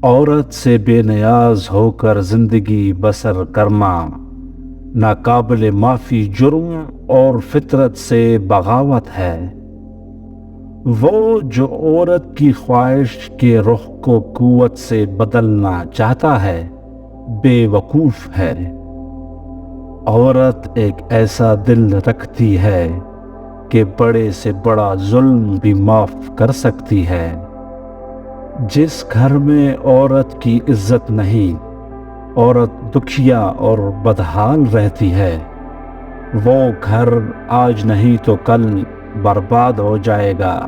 عورت سے بے نیاز ہو کر زندگی بسر کرنا ناقابل معافی جرم اور فطرت سے بغاوت ہے۔ وہ جو عورت کی خواہش کے رخ کو قوت سے بدلنا چاہتا ہے بے وقوف ہے۔ عورت ایک ایسا دل رکھتی ہے کہ بڑے سے بڑا ظلم بھی معاف کر سکتی ہے۔ جس گھر میں عورت کی عزت نہیں، عورت دکھیا اور بدحال رہتی ہے، وہ گھر آج نہیں تو کل برباد ہو جائے گا۔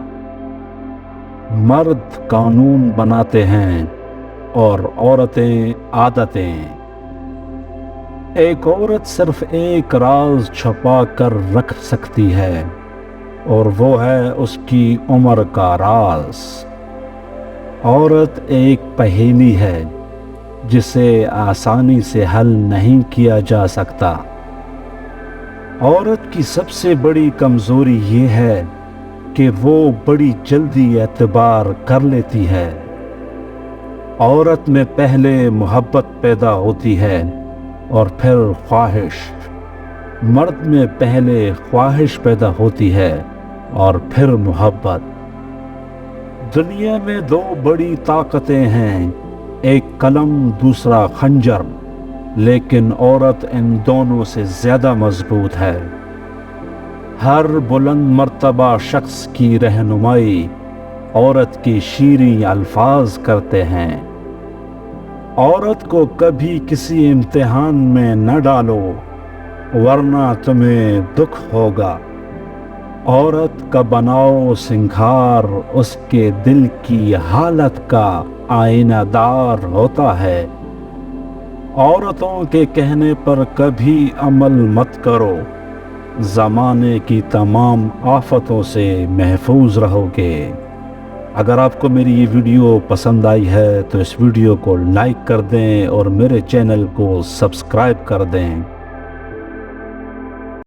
مرد قانون بناتے ہیں اور عورتیں عادتیں۔ ایک عورت صرف ایک راز چھپا کر رکھ سکتی ہے اور وہ ہے اس کی عمر کا راز۔ عورت ایک پہیلی ہے جسے آسانی سے حل نہیں کیا جا سکتا۔ عورت کی سب سے بڑی کمزوری یہ ہے کہ وہ بڑی جلدی اعتبار کر لیتی ہے۔ عورت میں پہلے محبت پیدا ہوتی ہے اور پھر خواہش۔ مرد میں پہلے خواہش پیدا ہوتی ہے اور پھر محبت۔ دنیا میں دو بڑی طاقتیں ہیں، ایک قلم دوسرا خنجر، لیکن عورت ان دونوں سے زیادہ مضبوط ہے۔ ہر بلند مرتبہ شخص کی رہنمائی عورت کے شیریں الفاظ کرتے ہیں۔ عورت کو کبھی کسی امتحان میں نہ ڈالو ورنہ تمہیں دکھ ہوگا۔ عورت کا بناؤ سنگھار اس کے دل کی حالت کا آئینہ دار ہوتا ہے۔ عورتوں کے کہنے پر کبھی عمل مت کرو، زمانے کی تمام آفتوں سے محفوظ رہو گے۔ اگر آپ کو میری یہ ویڈیو پسند آئی ہے تو اس ویڈیو کو لائک کر دیں اور میرے چینل کو سبسکرائب کر دیں۔